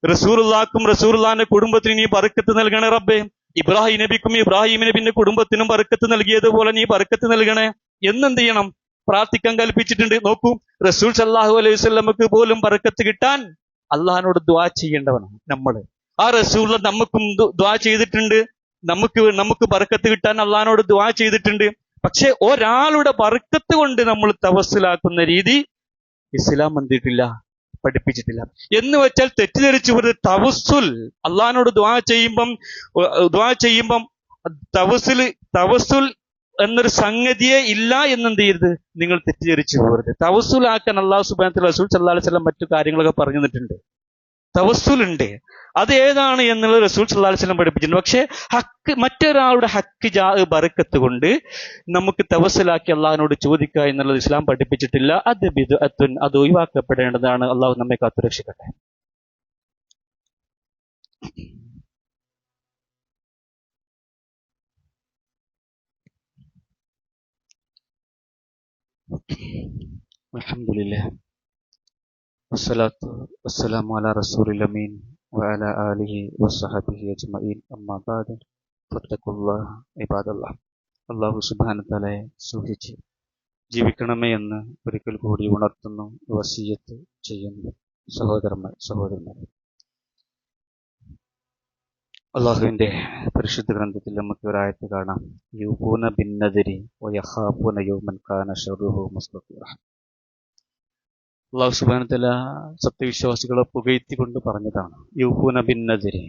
റസൂലുള്ളാഹിക്കും റസൂലുള്ളാഹിന്റെ കുടുംബത്തിന് നീ ബർക്കത്ത് നൽകണേ റബ്ബേ. ഇബ്രാഹിം നബിക്കും ഇബ്രാഹിം നബിന്റെ കുടുംബത്തിനും ബർക്കത്ത് നൽകിയതുപോലെ നീ ബർക്കത്ത് നൽകണേ എന്നെന്ത് ചെയ്യണം? പ്രാർത്ഥിക്കാൻ കൽപ്പിച്ചിട്ടുണ്ട്. നോക്കൂ, റസൂൽ സല്ലല്ലാഹു അലൈഹി വസല്ലമക്ക് പോലും ബർക്കത്ത് കിട്ടാൻ അള്ളാഹിനോട് ദുആ ചെയ്യേണ്ടവനാണ് നമ്മൾ. ആ റസൂൽ നമുക്കും ദുആ ചെയ്തിട്ടുണ്ട്. നമുക്ക് ബർക്കത്ത് കിട്ടാൻ അള്ളാഹിനോട് ദുആ ചെയ്തിട്ടുണ്ട്. പക്ഷെ ഒരാളുടെ ബർക്കത്ത് കൊണ്ട് നമ്മൾ തവസ്സുലാക്കുന്ന രീതി ഇസ്ലാം എന്തിട്ടില്ല, പഠിപ്പിച്ചിട്ടില്ല. എന്ന് വെച്ചാൽ തെറ്റിദ്ധരിച്ചു വരുന്നത് തവസ്സുൽ അള്ളാഹിനോട് ദുആ ചെയ്യുമ്പം തവസ്സുൽ എന്നൊരു സംഗതിയെ ഇല്ല എന്നെന്ത് ചെയ്യരുത്, നിങ്ങൾ തെറ്റിദ്ധരിച്ചു പോകരുത്. തവസ്സുലാക്കാൻ അല്ലാഹു സുബ്ഹാനഹു വ തആല റസൂൽ സല്ലല്ലാഹു അലൈഹി വസല്ലം മറ്റു കാര്യങ്ങളൊക്കെ പറഞ്ഞു തന്നിട്ടുണ്ട്. തവസ്സുലുണ്ട്, അത് ഏതാണ് എന്നുള്ളത് റസൂൽ സല്ലല്ലാഹു അലൈഹി വസല്ലം പഠിപ്പിച്ചിട്ടുണ്ട്. പക്ഷെ മറ്റൊരാളുടെ ഹക്ക് ബർക്കത്ത് കൊണ്ട് നമുക്ക് തവസ്സുലാക്കി അള്ളാഹിനോട് ചോദിക്കുക എന്നുള്ളത് ഇസ്ലാം പഠിപ്പിച്ചിട്ടില്ല. അത് ബിദ്അത്തുൻ, അത് ഒഴിവാക്കപ്പെടേണ്ടതാണ്. അള്ളാഹു നമ്മെ കാത്തുരക്ഷിക്കട്ടെ. അൽഹംദുലില്ലാഹ് വസ്സലാത്തു വസ്സലാമു അലാ റസൂലിൽ അമീൻ വഅലാ ആലിഹി വസ്സഹബിഹി അജ്മഈൻ. അമ്മാ ബഅദ് ഫത്തഖുല്ലാഹ ഇബാദല്ലാഹ്. അല്ലാഹു സുബ്ഹാനഹു വ തആലയെ സൂക്ഷിച്ച് ജീവിക്കണമേ എന്ന് ഒരിക്കൽ കൂടി ഉണർത്തുന്നു, വസിയത്ത് ചെയ്യുന്നു. സഹോദരന്മാരെ, അള്ളാഹുവിന്റെ പരിശുദ്ധ ഗ്രന്ഥത്തിൽ നമുക്ക് ഒരായത്ത് കാണാം. യൂഫൂന ബിന്നദരി വയഖാഫൂന യൗമൻ കാന ശർറുഹു മുസ്തഖീറ. അള്ളാഹു സുബ്ഹാനഹു വ തആല സത്യവിശ്വാസികളെ പുകഴ്ത്തിക്കൊണ്ട് പറഞ്ഞതാണ്. യൂഫൂന ബിന്നദരി,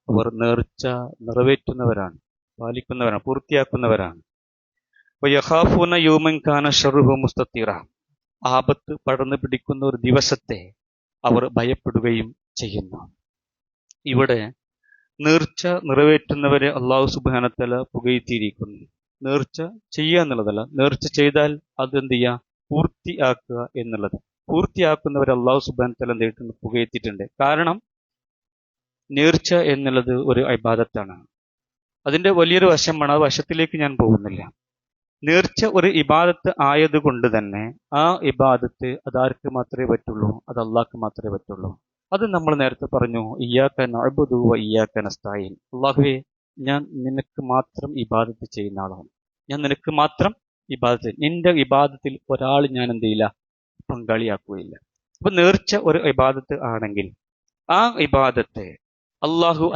അവർ നേർച്ച നിറവേറ്റുന്നവരാണ്, പാലിക്കുന്നവരാണ്, പൂർത്തിയാക്കുന്നവരാണ്. വയഖാഫൂന യൗമൻ കാന ശർറുഹു മുസ്തഖീറ, ആപത്ത് പടർന്നു പിടിക്കുന്ന ഒരു ദിവസത്തെ അവർ ഭയപ്പെടുകയും ചെയ്യുന്നു. ഇവിടെ നേർച്ച നിറവേറ്റുന്നവരെ അള്ളാഹു സുബ്ഹാനഹു വ തആല പുകഴ്ത്തിയിരിക്കുന്നു. നേർച്ച ചെയ്യുക എന്നുള്ളതല്ല, നേർച്ച ചെയ്താൽ അതെന്ത് ചെയ്യുക, പൂർത്തിയാക്കുക എന്നുള്ളത്. പൂർത്തിയാക്കുന്നവരെ അള്ളാഹു സുബ്ഹാനഹു വ തആല എന്ത് പുകഴ്ത്തിയിട്ടുണ്ട്. കാരണം നേർച്ച എന്നുള്ളത് ഒരു ഇബാദത്താണ്. അതിന്റെ വലിയൊരു വശമാണ്. ആ വശത്തിലേക്ക് ഞാൻ പോകുന്നില്ല. നേർച്ച ഒരു ഇബാദത്ത് ആയതുകൊണ്ട് തന്നെ ആ ഇബാദത്ത് അതാർക്ക് മാത്രമേ പറ്റുള്ളൂ, അത് അള്ളാഹ്ക്ക് മാത്രമേ പറ്റുള്ളൂ. അത് നമ്മൾ നേരത്തെ പറഞ്ഞു, ഇയ്യാക നഅ്ബുദു വ ഇയ്യാക നസ്തഈൻ. അല്ലാഹുവേ, ഞാൻ നിനക്ക് മാത്രം ഇബാദത്ത് ചെയ്യുന്ന ആളാണ്, ഞാൻ നിനക്ക് മാത്രം ഇബാദത്ത്, നിന്റെ ഇബാദത്തിൽ ഒരാൾ ഞാൻ എന്ത് ചെയ്യില്ല, പങ്കാളിയാക്കുകയില്ല. അപ്പൊ നേർച്ച ഒരു ഇബാദത്ത് ആണെങ്കിൽ ആ ഇബാദത്ത് അല്ലാഹു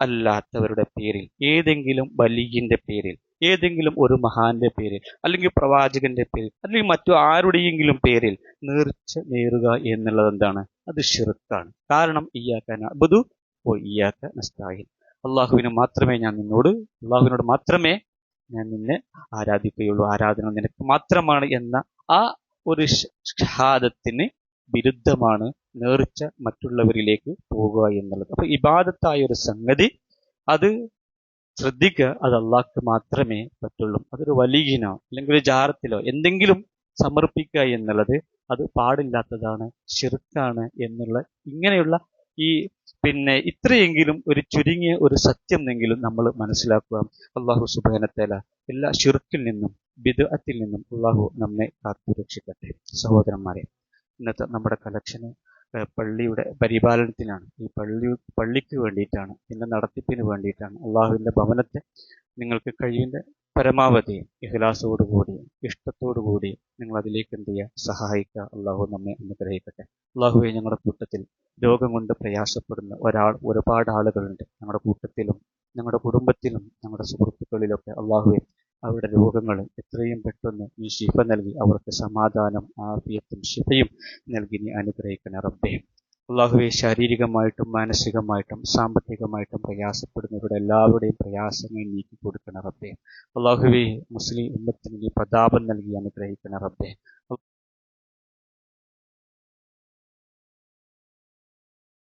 അല്ലാത്തവരുടെ പേരിൽ, ഏതെങ്കിലും വലിയിന്റെ പേരിൽ, ഏതെങ്കിലും ഒരു മഹാന്റെ പേരിൽ, അല്ലെങ്കിൽ പ്രവാചകന്റെ പേരിൽ, അല്ലെങ്കിൽ മറ്റു ആരുടെയെങ്കിലും പേരിൽ നേർച്ച നേരുക എന്നുള്ളത് എന്താണ്? അത് ശിർക്കാണ്. കാരണം ഇയ്യാക നഅ്ബുദു വ ഇയ്യാക നസ്തഈൻ, അള്ളാഹുവിനോട് മാത്രമേ ഞാൻ നിന്നെ ആരാധിക്കുകയുള്ളൂ, ആരാധന നിനക്ക് മാത്രമാണ് എന്ന ആ ഒരു ഷഹാദത്തിന് വിരുദ്ധമാണ് നേർച്ച മറ്റുള്ളവരിലേക്ക് പോകുക എന്നുള്ളത്. അപ്പൊ ഇബാദത്തായ ഒരു സംഗതി അത് ശ്രദ്ധിക്കുക, അത് അള്ളാഹ്ക്ക് മാത്രമേ പറ്റുള്ളൂ. അതൊരു വലിയിനോ അല്ലെങ്കിൽ ഒരു ജാറത്തിലോ എന്തെങ്കിലും സമർപ്പിക്കുക എന്നുള്ളത് അത് പാടില്ലാത്തതാണ്, ശിർക്കാണ് എന്നുള്ള ഇങ്ങനെയുള്ള ഈ ഇത്രയെങ്കിലും ഒരു ചുരുങ്ങിയ ഒരു സത്യം എങ്കിലും നമ്മൾ മനസ്സിലാക്കുക. അള്ളാഹു സുബ്ഹാനഹു വ തആല എല്ലാ ശിർക്കിൽ നിന്നും ബിദ്അത്തിൽ നിന്നും അള്ളാഹു നമ്മെ കാത്തുരക്ഷിക്കട്ടെ. സഹോദരന്മാരെ, ഇന്നത്തെ നമ്മുടെ കളക്ഷന് പള്ളിയുടെ പരിപാലനത്തിനാണ്, ഈ പള്ളിക്ക് വേണ്ടിയിട്ടാണ്, ഇതിൻ്റെ നടത്തിപ്പിന് വേണ്ടിയിട്ടാണ്. അള്ളാഹുവിൻ്റെ ഭവനത്തെ നിങ്ങൾക്ക് കഴിവിൻ്റെ പരമാവധി ഇഖ്ലാസോടുകൂടി ഇഷ്ടത്തോടുകൂടി നിങ്ങൾ അതിലേക്ക് എന്ത് ചെയ്യുക, സഹായിക്കുക. അള്ളാഹു നമ്മെ അനുഗ്രഹിക്കട്ടെ. അള്ളാഹുവെ, ഞങ്ങളുടെ കൂട്ടത്തിൽ രോഗം കൊണ്ട് പ്രയാസപ്പെടുന്ന ഒരുപാട് ആളുകളുണ്ട്. ഞങ്ങളുടെ കൂട്ടത്തിലും ഞങ്ങളുടെ കുടുംബത്തിലും ഞങ്ങളുടെ സുഹൃത്തുക്കളിലൊക്കെ. അള്ളാഹുവെ, അവരുടെ രോഗങ്ങൾ എത്രയും പെട്ടെന്ന് നീ ശിഫ നൽകി അവർക്ക് സമാധാനം, ആഫിയത്തും ശിഫയും നൽകി നീ അനുഗ്രഹിക്കണേ റബ്ബേ. അള്ളാഹുവെ, ശാരീരികമായിട്ടും മാനസികമായിട്ടും സാമ്പത്തികമായിട്ടും പ്രയാസപ്പെടുന്നവരുടെ എല്ലാവരുടെയും പ്രയാസങ്ങൾ നീക്കി കൊടുക്കണ റബ്ബേ. അള്ളാഹുവെ, മുസ്ലിം ഉമ്മത്തിന് നീ പ്രതാപം നൽകി അനുഗ്രഹിക്കണ റബ്ബേ.